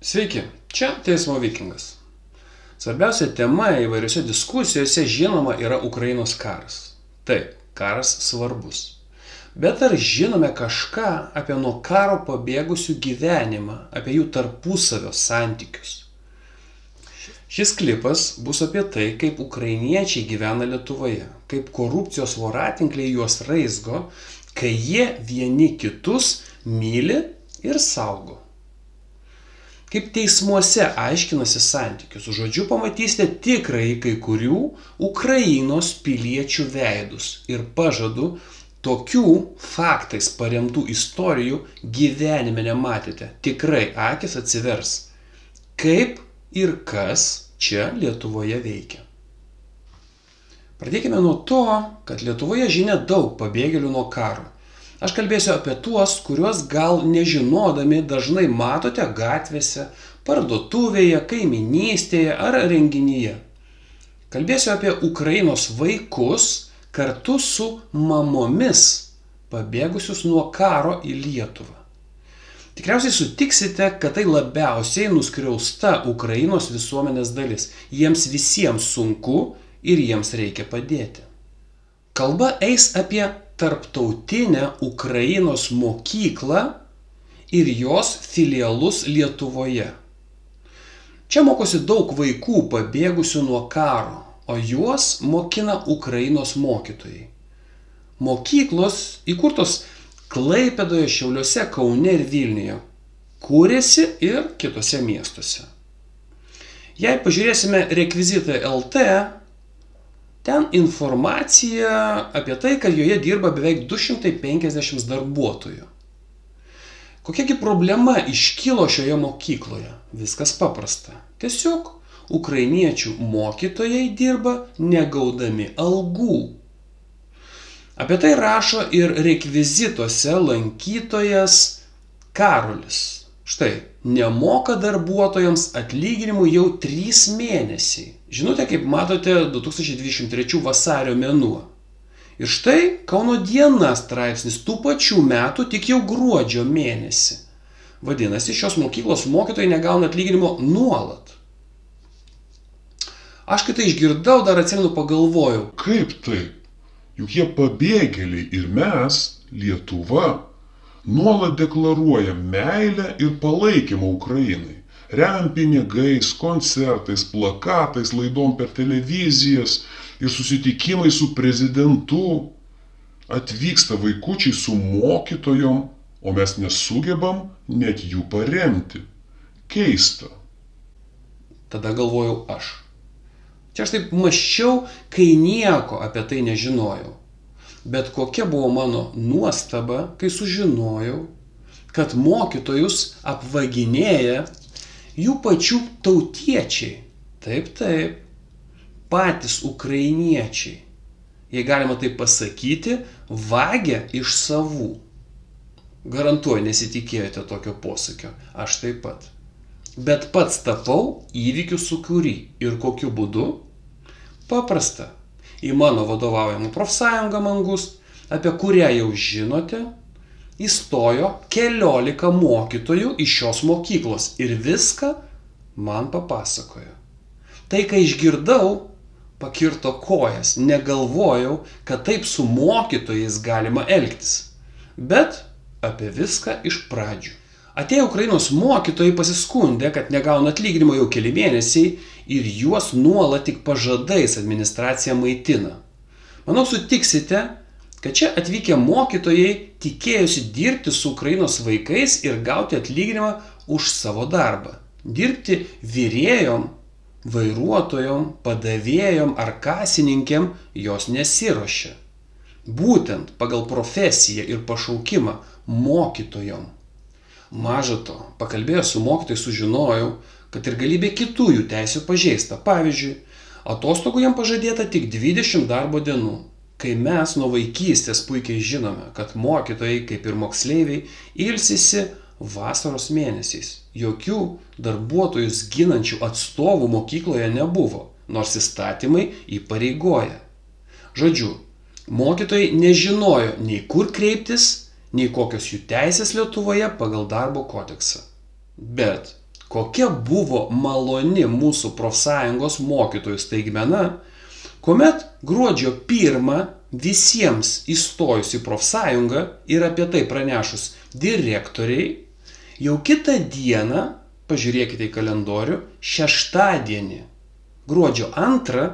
Sveiki, čia Teismo Vikingas. Svarbiausia tema įvairiose diskusijose žinoma yra Ukrainos karas. Taip, karas svarbus. Bet ar žinome kažką apie nuo karo pabėgusių gyvenimą, apie jų tarpusavio santykius? Šis klipas bus apie tai, kaip ukrainiečiai gyvena Lietuvoje, kaip korupcijos voratinkliai juos raizgo, kai jie vieni kitus myli ir saugo. Kaip teismuose aiškinasi santykius, žodžiu pamatysite tikrai kai kurių Ukrainos piliečių veidus ir pažadu, tokių faktais paremtų istorijų gyvenime nematėte. Tikrai akis atsivers, kaip ir kas čia Lietuvoje veikia. Pradėkime nuo to, kad Lietuvoje žinia daug pabėgėlių nuo karo. Aš kalbėsiu apie tuos, kuriuos gal nežinodami dažnai matote gatvėse, parduotuvėje, kaiminystėje ar renginyje. Kalbėsiu apie Ukrainos vaikus kartu su mamomis pabėgusius nuo karo į Lietuvą. Tikriausiai sutiksite, kad tai labiausiai nuskriausta Ukrainos visuomenės dalis. Jiems visiems sunku ir jiems reikia padėti. Kalba eis apie tarptautinę Ukrainos mokyklą ir jos filialus Lietuvoje. Čia mokosi daug vaikų pabėgusių nuo karo, o juos mokina Ukrainos mokytojai. Mokyklos įkurtos Klaipėdoje, Šiauliuose, Kaune ir Vilniuje. Kūrėsi ir kitose miestuose. Jei pažiūrėsime rekvizitai LT, ten informacija apie tai, kad joje dirba beveik 250 darbuotojų. Kokiagi problema iškilo šioje mokykloje? Viskas paprasta. Tiesiog ukrainiečių mokytojai dirba negaudami algų. Apie tai rašo ir rekvizituose lankytojas Karolis. Štai, nemoka darbuotojams atlyginimų jau 3 mėnesiai. Žinote, kaip matote, 2023 vasario mėnuo. Ir štai Kauno diena straipsnis tų pačių metų, tik jau gruodžio mėnesį. Vadinasi, šios mokyklos mokytojai negauna atlyginimo nuolat. Aš kai tai išgirdau, dar atsimenu pagalvojau. Kaip taip? Juk jie pabėgėliai ir mes, Lietuva, nuolat deklaruoja meilę ir palaikymą Ukrainai. Remiam pinigais, koncertais, plakatais, laidom per televizijas ir susitikimai su prezidentu. Atvyksta vaikučiai su mokytojom, o mes nesugebam net jų paremti. Keista. Tada galvojau aš. Čia aš taip mąsčiau, kai nieko apie tai nežinojau. Bet kokia buvo mano nuostaba, kai sužinojau, kad mokytojus apvaginėja jų pačių tautiečiai. Taip, patys ukrainiečiai. Jei galima taip pasakyti, vagia iš savų. Garantuoju, nesitikėjote tokio posakio. Aš taip pat. Bet pats tapau įvykių sūkurį. Ir kokiu būdu? Paprasta. Į mano vadovaujamą profsąjungą Mangust, apie kurią jau žinote, įstojo 14 mokytojų iš šios mokyklos ir viską man papasakojo. Tai, kai išgirdau, pakirto kojas, negalvojau, kad taip su mokytojais galima elgtis. Bet apie viską iš pradžių. Atėjo Ukrainos mokytojai pasiskundė, kad negauna atlyginimo jau keli mėnesiai ir juos nuolat tik pažadais administracija maitina. Manau, sutiksite, kad čia atvykę mokytojai tikėjosi dirbti su Ukrainos vaikais ir gauti atlyginimą už savo darbą. Dirbti virėjom, vairuotojom, padavėjom ar kasininkėm jos nesiruošia. Būtent pagal profesiją ir pašaukimą mokytojom. Maža to, pakalbėjęs su mokytojais sužinojau, kad ir galybė kitų jų teisių pažeista. Pavyzdžiui, atostogų jam pažadėta tik 20 darbo dienų. Kai mes nuo vaikystės puikiai žinome, kad mokytojai, kaip ir moksleiviai, ilsisi vasaros mėnesiais. Jokių darbuotojus ginančių atstovų mokykloje nebuvo, nors įstatymai įpareigoja. Žodžiu, mokytojai nežinojo nei kur kreiptis, nei kokios jų teisės Lietuvoje pagal darbo kodeksą. Bet kokia buvo maloni mūsų profsąjungos mokytojų staigmena, kuomet gruodžio 1 visiems įstojus į profsąjungą ir apie tai pranešus direktoriai, jau kitą dieną, pažiūrėkite į kalendorių, šeštadienį, gruodžio 2,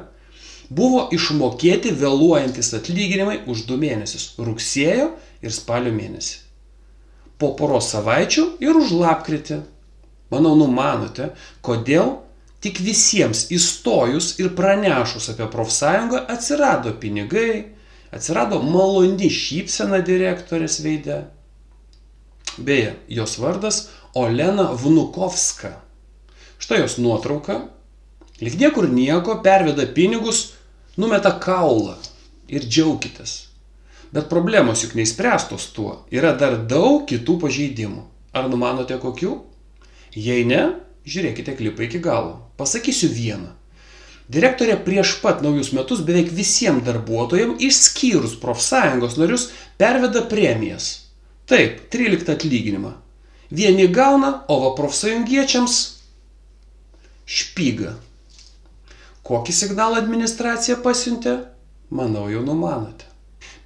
buvo išmokėti vėluojantis atlyginimai už 2 mėnesius – rugsėjo ir spalio mėnesį. Po poros savaičių ir už lapkritį. Manau, numanote, kodėl tik visiems įstojus ir pranešus apie profsąjungą atsirado pinigai, atsirado maloni šypsena direktorės veide. Beje, jos vardas Olena Vnukovska. Štai jos nuotrauka. Lyg niekur nieko, perveda pinigus, numeta kaulą ir džiaukitės. Bet problemos juk neįspręstos tuo. Yra dar daug kitų pažeidimų. Ar numanote kokių? Jei ne, žiūrėkite klipą iki galo. Pasakysiu vieną. Direktorė prieš pat naujus metus beveik visiems darbuotojams, išskyrus profsąjungos narius, perveda premijas. Taip, 13 atlyginimą. Vieni gauna, o va profsąjungiečiams špygą. Kokį signalą administracija pasiuntė? Manau, jau numanote.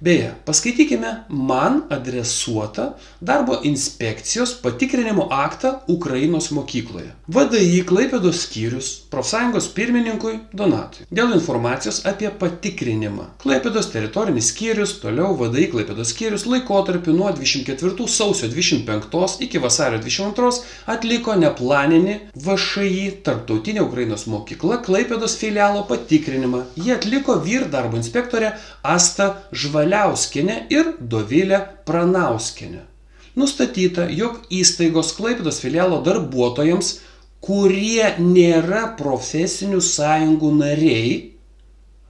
Beje, paskaitykime man adresuotą darbo inspekcijos patikrinimo aktą Ukrainos mokykloje. VDI Klaipėdos skyrius profsąjungos pirmininkui Donatui. Dėl informacijos apie patikrinimą. Klaipėdos teritorinis skyrius, toliau VDI Klaipėdos skyrius laikotarpiu nuo 24 sausio 25 iki vasario 22 atliko neplaninį VŠI Tarptautinė Ukrainos mokykla Klaipėdos filialo patikrinimą. Jie atliko vyr darbo inspektorė Asta Žvaliauskienė ir Dovilė Pranauskienė. Nustatyta, jog įstaigos Klaipėdos filialo darbuotojams, kurie nėra profesinių sąjungų nariai,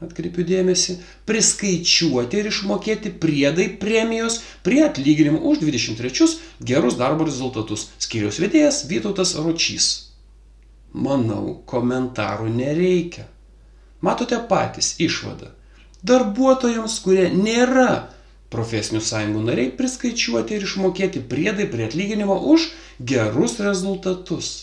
atkreipiu dėmesį, priskaičiuoti ir išmokėti priedai premijos prie atlyginimų už 23 gerus darbo rezultatus. Skyriaus vedėjas Vytautas Ročys. Manau, komentarų nereikia. Matote patys išvadą. Darbuotojams, kurie nėra profesinių sąjungų nariai, priskaičiuoti ir išmokėti priedai prie atlyginimo už gerus rezultatus.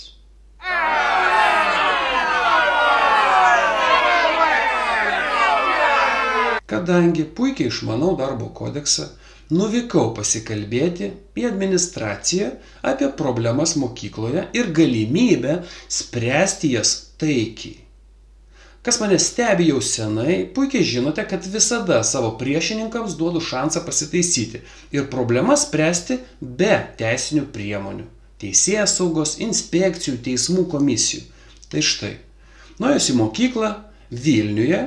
Kadangi puikiai išmanau darbo kodeksą, nuvykau pasikalbėti į administraciją apie problemas mokykloje ir galimybę spręsti jas taikiai. Kas mane stebi jau senai, puikiai žinote, kad visada savo priešininkams duodu šansą pasitaisyti ir problemas spręsti be teisinių priemonių. Teisėsaugos, inspekcijų, teismų komisijų. Tai štai, nuėjus į mokyklą Vilniuje,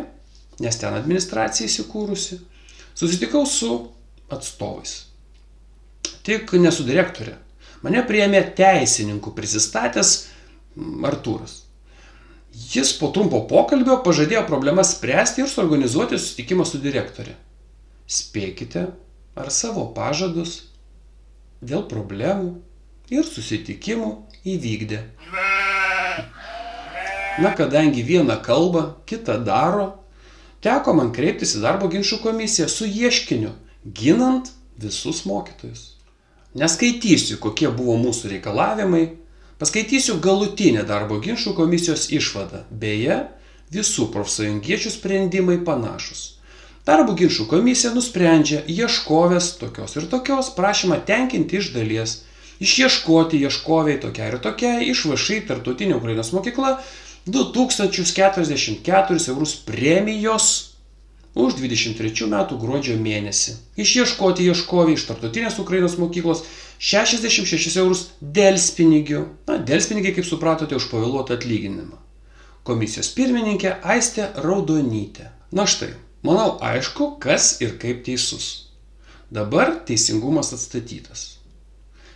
nes ten administracija įsikūrusi, susitikau su atstovais. Tik ne su direktorė. Mane priėmė teisininkų prisistatęs Artūras. Jis po trumpo pokalbio pažadėjo problemas spręsti ir suorganizuoti susitikimą su direktorė. Spėkite, ar savo pažadus dėl problemų ir susitikimų įvykdė. Na, kadangi vieną kalbą, kitą daro, teko man kreiptis į darbo ginčų komisiją su ieškiniu, ginant visus mokytojus. Neskaitysiu, kokie buvo mūsų reikalavimai, paskaitysiu galutinę darbo ginčų komisijos išvadą. Beje, visų profsąjungiečių sprendimai panašus. Darbo ginčų komisija nusprendžia ieškovės tokios ir tokios prašymą tenkinti iš dalies. Išieškoti ieškoviai tokiai ir tokiai iš VŠI Tarptautinė Ukrainos mokykla 2044 eurus premijos už 23 metų gruodžio mėnesį. Išieškoti ieškoviai iš Tarptautinės Ukrainos mokyklos 66 eurus delspinigių. Na, delspinigiai, kaip supratote, už pavėluotą atlyginimą. Komisijos pirmininkė Aistė Raudonytė. Na štai, manau aišku, kas ir kaip teisus. Dabar teisingumas atstatytas.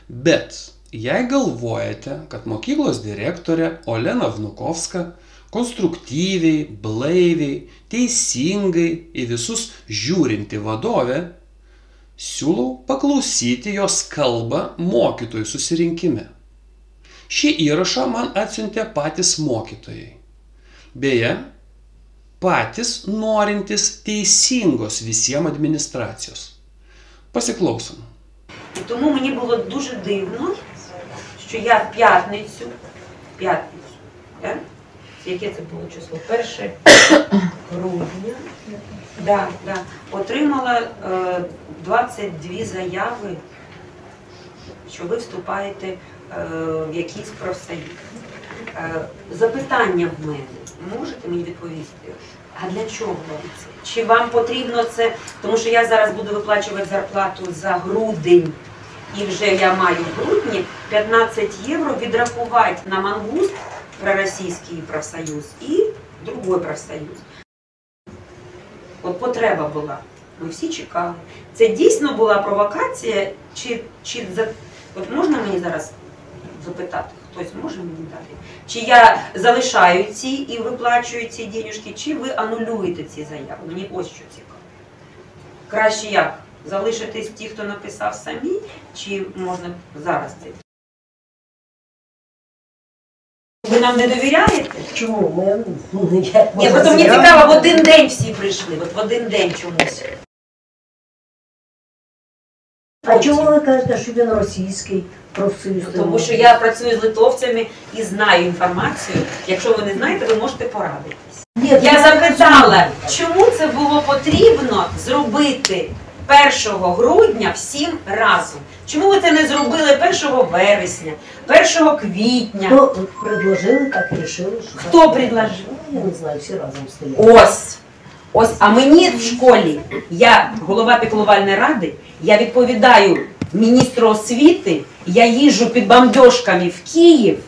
Bet jei galvojate, kad mokyklos direktorė Olena Vnukovska konstruktyviai, blaiviai, teisingai į visus žiūrinti vadovė, siūlau paklausyti jos kalbą mokytojų susirinkime. Šį įrašą man atsiuntė patys mokytojai. Beje, patys norintys теisingos всім адміністраціос. Pasiklausom. І тому мені було дуже дивно, що я в п'ятницю п'ятницю. Яке це було число? 1 грудня. Да. Отримала 22 заяви, що ви вступаєте в якийсь профсоюз. Запитання в мене. Можете мені відповісти? А для чого вам це? Чи вам потрібно це? Тому що я зараз буду виплачувати зарплату за грудень. І вже я маю в грудні 15 євро відрахувати на Мангуст, проросійський профсоюз, і другий профсоюз. От потреба була. Ми всі чекали. Це дійсно була провокація? От можна мені зараз запитати? Хтось може мені дати? Чи я залишаю ці і виплачую ці денежки, чи ви анулюєте ці заяви? Мені ось що цікаво. Краще як? Залишитись ті, хто написав самі, чи можна зараз це? Ви нам не довіряєте? Чому? Ні, просто мені цікаво, в один день всі прийшли, от в один день чомусь. А чому ви кажете, що він російський профсоюз? Тому що я працюю з литовцями і знаю інформацію. Якщо ви не знаєте, ви можете порадитись. Я запитала, чому це було потрібно зробити 1 грудня всім разом? Чому ви це не зробили 1 вересня, 1 квітня? Хто предложили, так і рішили. Хто предложив? Я не знаю, всі разом стояли. Ось, а мені в школі, я голова піклувальної ради, я відповідаю міністру освіти, я їжджу під бомбьошками в Київ,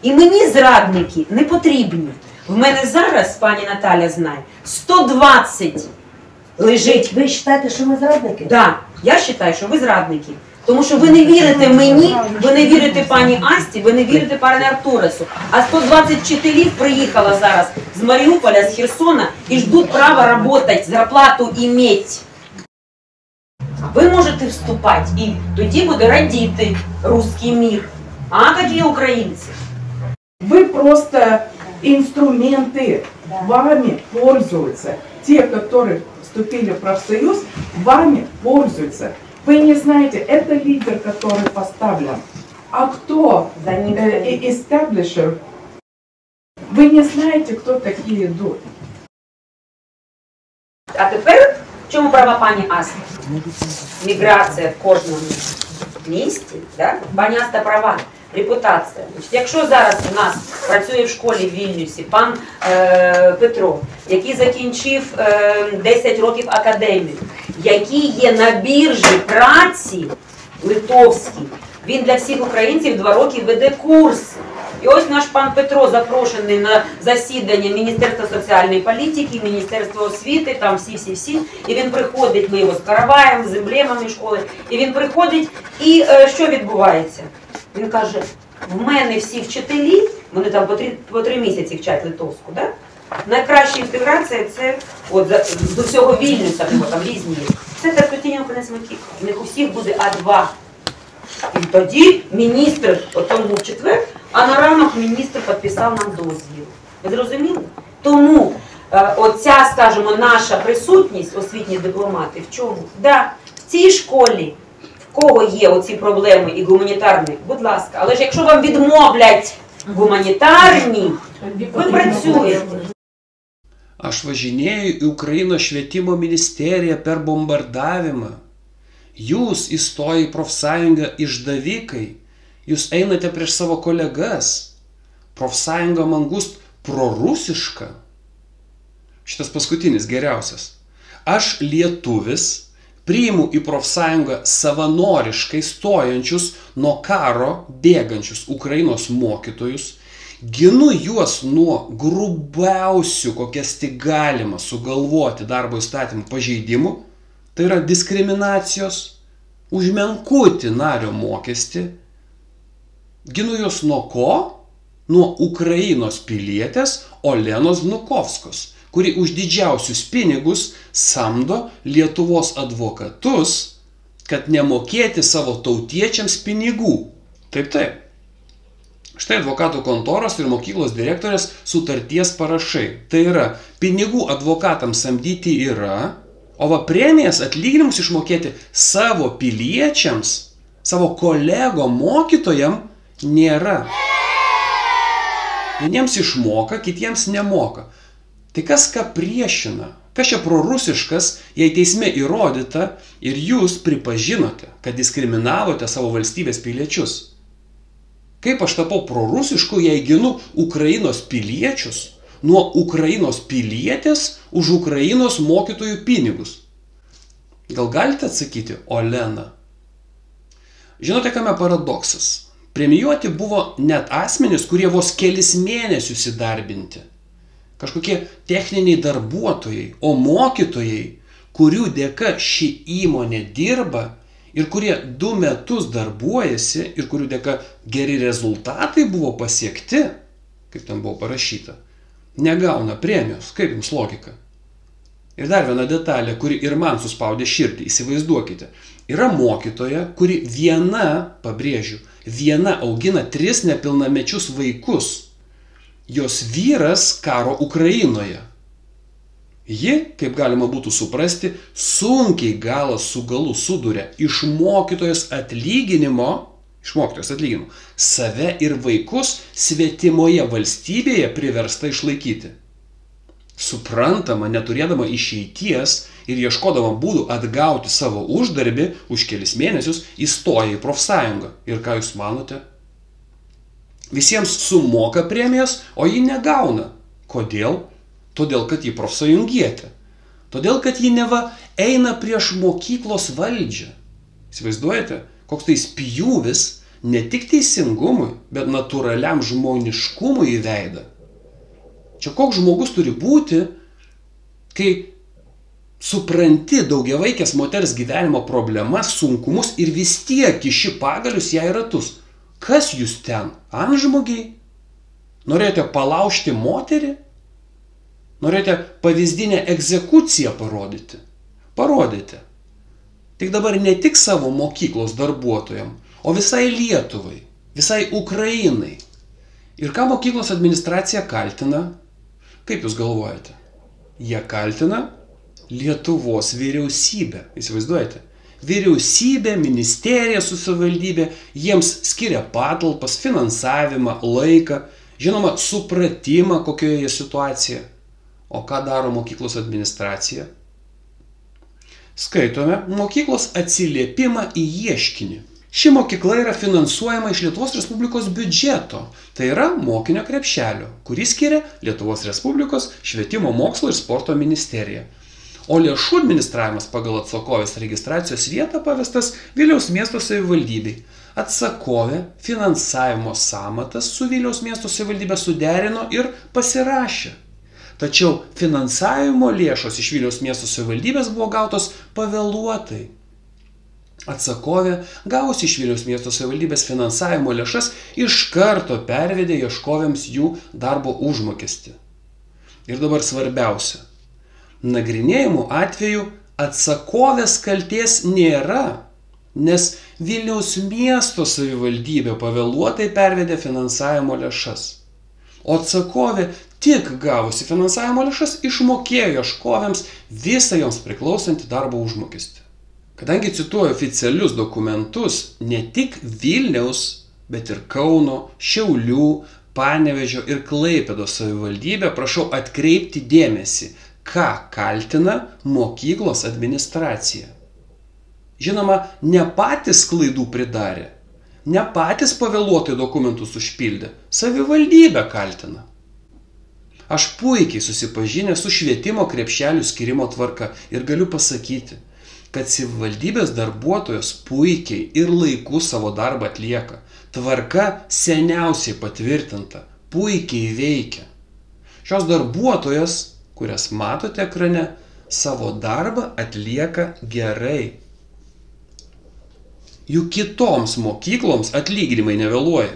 і мені зрадники не потрібні. В мене зараз, пані Наталя знає, 120 лежить. Ви вважаєте, що ми зрадники? Так, я вважаю, що ви зрадники. Тому що ви не вірите мені, ви не вірите пані Асті, ви не вірите пані Артуресу. А 120 вчителів приїхало зараз з Маріуполя, з Херсона і ждуть права працювати, зарплату иметь. Ви можете вступати, і тоді буде радіти русский мир. А такі українці. Вы просто инструменты, вами пользуются. Те, которые вступили в профсоюз, вами пользуются. Вы не знаете, это лидер, который поставлен. А кто эстаблишер? Вы не знаете, кто такие идут. А тепер в чому права пані Асти? Міграція в кожному місті. Да? Пані Аста права. Репутація. Якщо зараз у нас працює в школі в Вільнюсі пан Петро, який закінчив 10 років академію, який є на біржі праці литовській, він для всіх українців 2 роки веде курси. І ось наш пан Петро запрошений на засідання Міністерства соціальної політики, Міністерства освіти, там всі. І він приходить, ми його з караваєм, з емблемами школи, і він приходить, і що відбувається? Він каже, в мене всі вчителі, вони там по 3 місяці вчать литовську, да? Найкраща інтеграція це от з усього Вільнюса, там різні є. Це Тарпетіння українського Макіка. У них у всіх буде А2. І тоді міністр, от там був четвер, а на ранок міністр підписав нам дозвіл. Ви зрозуміли? Тому оця, скажімо, наша присутність, освітні дипломати, в чому? Да, в цій школі, в кого є оці проблеми і гуманітарні, будь ласка. Але ж якщо вам відмовлять гуманітарні, ви працюєте. Aš važinėju į Ukrainos švietimo ministeriją per bombardavimą. Jūs įstoję į profsąjungą išdavikai. Jūs einate prieš savo kolegas. Profsąjunga Mangust prorusiška. Šitas paskutinis geriausias. Aš lietuvis priimu į profsąjungą savanoriškai stojančius nuo karo bėgančius Ukrainos mokytojus. Ginu juos nuo grubiausių, kokias tik galima sugalvoti darbo įstatymų pažeidimų, tai yra diskriminacijos, už menkutį nario mokestį. Ginu juos nuo ko? Nuo Ukrainos pilietės Olenos Vnukovskos, kuri už didžiausius pinigus samdo Lietuvos advokatus, kad nemokėti savo tautiečiams pinigų. Taip. Štai advokatų kontoros ir mokyklos direktorės sutarties parašai. Tai yra, pinigų advokatams samdyti yra, o va premijas atlyginimus išmokėti savo piliečiams, savo kolego mokytojam nėra. Vieniems išmoka, kitiems nemoka. Tai kas ką priešina? Kas čia prorusiškas, jei teisme įrodyta ir jūs pripažinote, kad diskriminavote savo valstybės piliečius? Kaip aš tapau prorusišku, jei ginu Ukrainos piliečius nuo Ukrainos pilietės už Ukrainos mokytojų pinigus? Gal galite atsakyti, Olena? Žinote, kame paradoksas? Premijuoti buvo net asmenys, kurie vos kelis mėnesius įdarbinti. Kažkokie techniniai darbuotojai, o mokytojai, kurių dėka ši įmonė dirba ir kurie 2 metus darbuojasi ir kurių dėka geri rezultatai buvo pasiekti, kaip ten buvo parašyta, negauna premijos. Kaip jums logika? Ir dar viena detalė, kuri ir man suspaudė širdį. Įsivaizduokite, yra mokytoja, kuri viena, pabrėžiu, viena augina 3 nepilnamečius vaikus. Jos vyras karo Ukrainoje. Ji, kaip galima būtų suprasti, sunkiai galas su galu suduria iš mokytojos atlyginimo, save ir vaikus svetimoje valstybėje priversta išlaikyti. Suprantama, neturėdama išeities ir ieškodama būdų atgauti savo uždarbį už kelis mėnesius, įstoja į profsąjungą. Ir ką jūs manote? Visiems sumoka premijas, o ji negauna. Kodėl? Todėl, kad ji profsąjungietė. Todėl, kad ji neva eina prieš mokyklos valdžią. Įsivaizduojate, koks tai spjūvis ne tik teisingumui, bet natūraliam žmoniškumui į veidą. Čia koks žmogus turi būti, kai supranti daugiavaikės moters gyvenimo problemas, sunkumus ir vis tiek kiši pagalius jai ratus. Kas jūs ten? Antžmogiai? Norėjote palaužti moterį? Norėjote pavyzdinę egzekuciją parodyti? Parodėte. Tik dabar ne tik savo mokyklos darbuotojams, o visai Lietuvai, visai Ukrainai. Ir ką mokyklos administracija kaltina? Kaip jūs galvojate? Jie kaltina Lietuvos vyriausybę. Įsivaizduojate? Vyriausybė, ministerija su savivaldybė jiems skiria patalpas, finansavimą, laiką, žinoma, supratimą, kokioje jie situacija. O ką daro mokyklos administracija? Skaitome mokyklos atsiliepimą į ieškinį. Ši mokykla yra finansuojama iš Lietuvos Respublikos biudžeto, tai yra mokinio krepšelio, kurį skiria Lietuvos Respublikos švietimo, mokslo ir sporto ministerija. O lėšų administravimas pagal atsakovės registracijos vietą pavestas Vilniaus miesto savivaldybei. Atsakovė finansavimo sąmatas su Vilniaus miesto savivaldybė suderino ir pasirašė. Tačiau finansavimo lėšos iš Vilniaus miesto savivaldybės buvo gautos pavėluotai. Atsakovė, gavusi iš Vilniaus miesto savivaldybės finansavimo lėšas, iš karto pervedė ieškovėms jų darbo užmokestį. Ir dabar svarbiausia. Nagrinėjimų atveju atsakovės kaltės nėra, nes Vilniaus miesto savivaldybė pavėluotai pervedė finansavimo lėšas. O atsakovė tik gavusi finansavimo lėšas išmokėjo ieškovėms visą joms priklausantį darbo užmokestį. Kadangi cituoju oficialius dokumentus, ne tik Vilniaus, bet ir Kauno, Šiaulių, Panevėžio ir Klaipėdos savivaldybė, prašau atkreipti dėmesį, ką kaltina mokyklos administracija. Žinoma, ne patys klaidų pridarė, ne patys pavėluotai dokumentus užpildė, savivaldybę kaltina. Aš puikiai susipažinęs su švietimo krepšelių skirimo tvarka ir galiu pasakyti, kad savivaldybės darbuotojos puikiai ir laiku savo darbą atlieka. Tvarka seniausiai patvirtinta, puikiai veikia. Šios darbuotojos, kurias matote ekrane, savo darbą atlieka gerai. Juk kitoms mokykloms atlyginimai nevėluoja.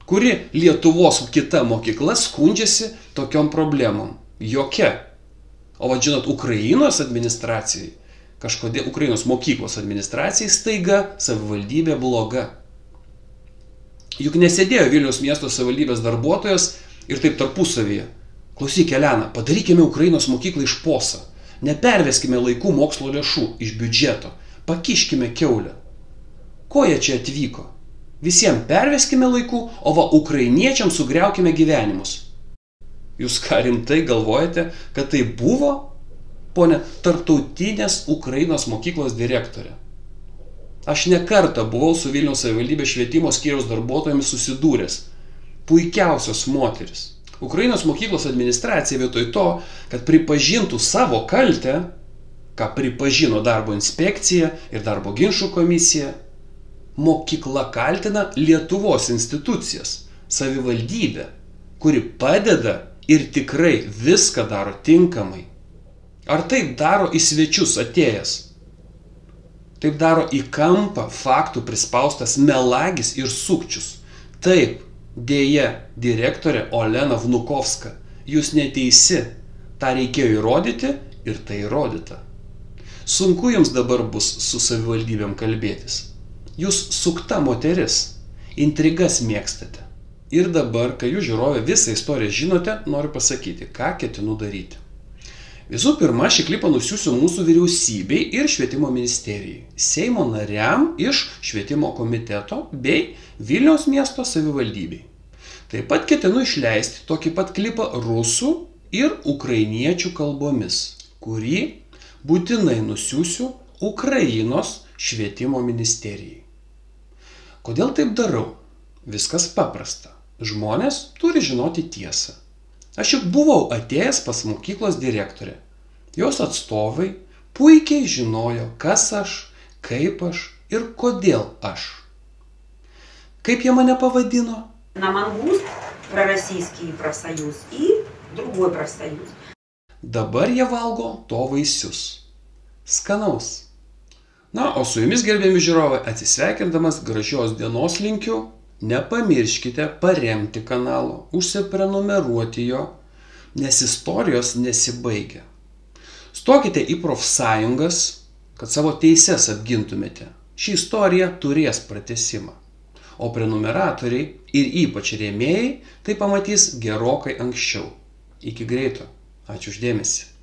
Kuri Lietuvos kita mokykla skundžiasi tokiom problemom? Jokia. O va, žinot, Ukrainos administracijai, kažkodėl Ukrainos mokyklos administracijai staiga savivaldybė bloga. Juk nesėdėjo Vilniaus miesto savivaldybės darbuotojas ir taip tarpusavyje. Klausyk, Elena, padarykime Ukrainos mokyklą iš posa. Neperveskime laikų mokslo lėšų iš biudžeto. Pakiškime kiaulę. Ko jie čia atvyko? Visiems perveskime laiku, o va ukrainiečiams sugriaukime gyvenimus. Jūs ką rimtai galvojate, kad tai buvo, ponė, tarptautinės Ukrainos mokyklos direktorė? Aš ne kartą buvau su Vilniaus savivaldybės švietimo skyriaus darbuotojomis susidūręs. Puikiausios moteris. Ukrainos mokyklos administracija vietoj to, kad pripažintų savo kaltę, ką pripažino darbo inspekcija ir darbo ginčų komisija, mokykla kaltina Lietuvos institucijas, savivaldybę, kuri padeda ir tikrai viską daro tinkamai. Ar taip daro į svečius atėjęs? Taip daro į kampą faktų prispaustas melagis ir sukčius. Taip, dėja, direktorė Olena Vnukovska, jūs neteisi. Ta reikėjo įrodyti ir tai įrodyta. Sunku jums dabar bus su savivaldybėm kalbėtis. Jūs sukta moteris, intrigas mėgstate. Ir dabar, kai jūs žiūrovė visą istoriją žinote, noriu pasakyti, ką ketinu daryti. Visų pirma, šį klipą nusiųsiu mūsų vyriausybei ir švietimo ministerijai, Seimo nariam iš švietimo komiteto bei Vilniaus miesto savivaldybei. Taip pat ketinu išleisti tokį pat klipą rusų ir ukrainiečių kalbomis, kurį būtinai nusiųsiu Ukrainos švietimo ministerijai. Kodėl taip darau? Viskas paprasta. Žmonės turi žinoti tiesą. Aš juk buvau atėjęs pas mokyklos direktorę. Jos atstovai puikiai žinojo, kas aš, kaip aš ir kodėl aš. Kaip jie mane pavadino? На мангуст, пророссийский профсоюз и другой профсоюз. Dabar jie valgo to vaisius. Skanaus. Na, o su jumis, gerbiami žiūrovai, atsisveikindamas gražios dienos linkiu. Nepamirškite paremti kanalo, užsiprenumeruoti jo, nes istorijos nesibaigia. Stokite į profsąjungas, kad savo teises apgintumėte. Ši istorija turės pratęsimą. O prenumeratoriai ir ypač rėmėjai tai pamatys gerokai anksčiau. Iki greito. Ačiū už dėmesį.